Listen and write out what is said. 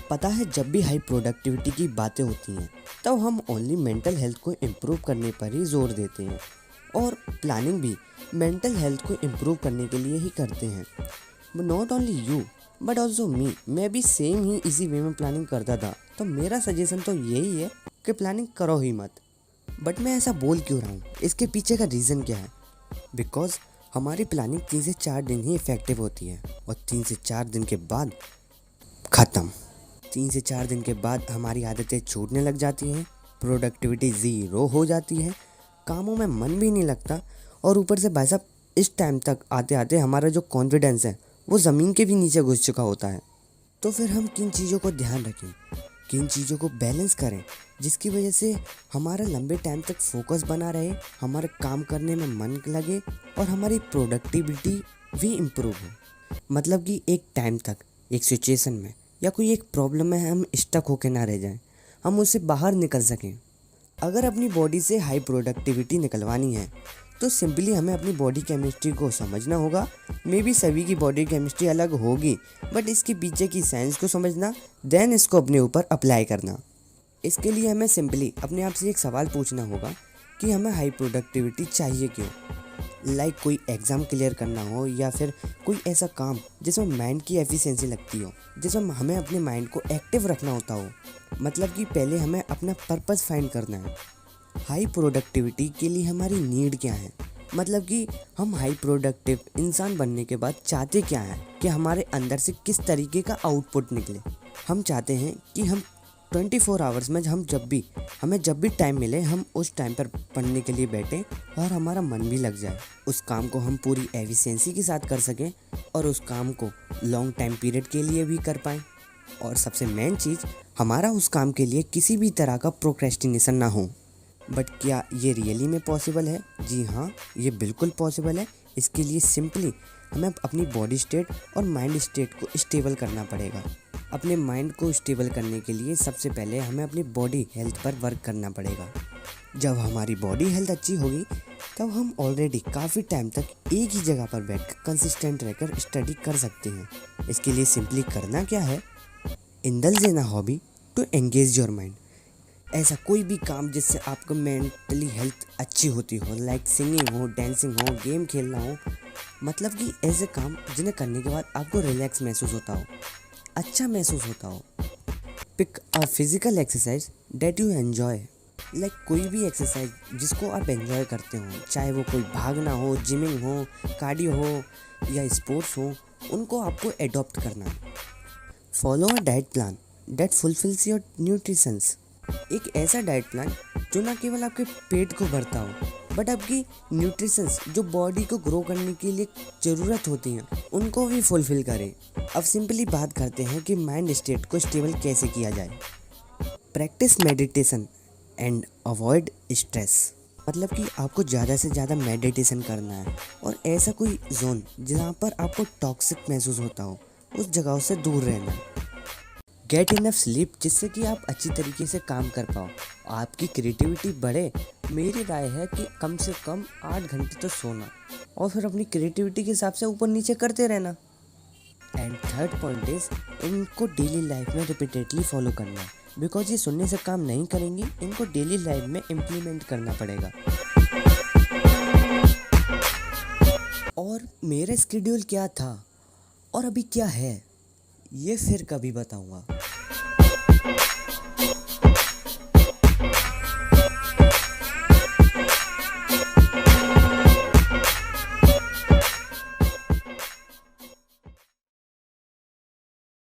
पता है, जब भी हाई प्रोडक्टिविटी की बातें होती हैं तब हम ओनली मेंटल हेल्थ को इम्प्रूव करने पर ही जोर देते हैं, और प्लानिंग भी मेंटल हेल्थ को इम्प्रूव करने के लिए ही करते हैं। Not only you but also me. मैं भी सेम ही इसी वे में प्लानिंग करता था, तो मेरा सजेशन तो यही है कि प्लानिंग करो ही मत। बट मैं ऐसा बोल क्यों रहा हूँ, इसके पीछे का रीज़न क्या है? बिकॉज हमारी प्लानिंग 3 से 4 दिन ही इफ़ेक्टिव होती है, और 3 से 4 दिन के बाद ख़त्म। 3 से 4 दिन के बाद हमारी आदतें छूटने लग जाती हैं, प्रोडक्टिविटी ज़ीरो हो जाती है, कामों में मन भी नहीं लगता, और ऊपर से भाई साहब इस टाइम तक आते आते हमारा जो कॉन्फिडेंस है वो ज़मीन के भी नीचे घुस चुका होता है। तो फिर हम किन चीज़ों को ध्यान रखें, किन चीज़ों को बैलेंस करें, जिसकी वजह से हमारा लंबे टाइम तक फोकस बना रहे, हमारे काम करने में मन लगे, और हमारी प्रोडक्टिविटी भी इम्प्रूव हो। मतलब कि एक टाइम तक एक सिचुएशन में या कोई एक प्रॉब्लम में हम स्टक होकर ना रह जाएं, हम उससे बाहर निकल सकें। अगर अपनी बॉडी से हाई प्रोडक्टिविटी निकलवानी है तो सिंपली हमें अपनी बॉडी केमिस्ट्री को समझना होगा। मे बी सभी की बॉडी केमिस्ट्री अलग होगी, बट इसके पीछे की साइंस को समझना, देन इसको अपने ऊपर अप्लाई करना। इसके लिए हमें सिंपली अपने आप से एक सवाल पूछना होगा कि हमें हाई प्रोडक्टिविटी चाहिए क्यों। लाइक कोई एग्ज़ाम क्लियर करना हो, या फिर कोई ऐसा काम जिसमें माइंड की एफिशिएंसी लगती हो, जिसमें हमें अपने माइंड को एक्टिव रखना होता हो। मतलब कि पहले हमें अपना पर्पस फाइंड करना है। हाई प्रोडक्टिविटी के लिए हमारी नीड क्या है, मतलब कि हम हाई प्रोडक्टिव इंसान बनने के बाद चाहते क्या हैं, कि हमारे अंदर से किस तरीके का आउटपुट निकले। हम चाहते हैं कि हम 24 आवर्स में हमें जब भी टाइम मिले, हम उस टाइम पर पढ़ने के लिए बैठें और हमारा मन भी लग जाए, उस काम को हम पूरी एफिशिएंसी के साथ कर सकें, और उस काम को लॉन्ग टाइम पीरियड के लिए भी कर पाएँ। और सबसे मेन चीज़, हमारा उस काम के लिए किसी भी तरह का प्रोक्रेस्टिनेशन ना हो। बट क्या ये रियली में पॉसिबल है? जी हाँ, ये बिल्कुल पॉसिबल है। इसके लिए सिंपली हमें अपनी बॉडी स्टेट और माइंड स्टेट को स्टेबल करना पड़ेगा। अपने माइंड को स्टेबल करने के लिए सबसे पहले हमें अपनी बॉडी हेल्थ पर वर्क करना पड़ेगा। जब हमारी बॉडी हेल्थ अच्छी होगी तब हम ऑलरेडी काफ़ी टाइम तक एक ही जगह पर बैठ कंसिस्टेंट रहकर स्टडी कर सकते हैं। इसके लिए सिंपली करना क्या है, indulge in a hobby to engage your mind. ऐसा कोई भी काम जिससे आपको मेंटली हेल्थ अच्छी होती हो, लाइक सिंगिंग हो, डांसिंग हो, गेम खेलना हो, मतलब कि ऐसे काम जिन्हें करने के बाद आपको रिलैक्स महसूस होता हो, अच्छा महसूस होता हो। Pick a physical exercise that you enjoy. Like कोई भी एक्सरसाइज जिसको आप एंजॉय करते हो, चाहे वो कोई भागना हो, जिमिंग हो, कार्डियो हो या स्पोर्ट्स हो, उनको आपको एडॉप्ट करना है। Follow a diet plan that fulfils your nutritions. एक ऐसा डाइट प्लान जो ना केवल आपके पेट को भरता हो, बट आपकी न्यूट्रिशंस जो बॉडी को ग्रो करने के लिए ज़रूरत होती हैं, उनको भी फुलफ़िल करे। अब सिंपली बात करते हैं कि माइंड स्टेट को स्टेबल कैसे किया जाए। Practice meditation and avoid stress. मतलब कि आपको ज़्यादा से ज़्यादा मेडिटेशन करना है, और ऐसा कोई जोन जहाँ पर आपको टॉक्सिक महसूस होता हो, उस जगहों से दूर रहना है। गेट इनफ स्लीप, जिससे कि आप अच्छी तरीके से काम कर पाओ, आपकी क्रिएटिविटी बढ़े। मेरी राय है कि कम से कम 8 घंटे तो सोना, और फिर अपनी क्रिएटिविटी के हिसाब से ऊपर नीचे करते रहना। एंड थर्ड पॉइंट इज, इनको डेली लाइफ में रिपीटेडली फॉलो करना, बिकॉज ये सुनने से काम नहीं करेंगे, इनको डेली लाइफ में इम्प्लीमेंट करना पड़ेगा। और मेरा स्केड्यूल क्या था और अभी क्या है, ये फिर कभी बताऊंगा।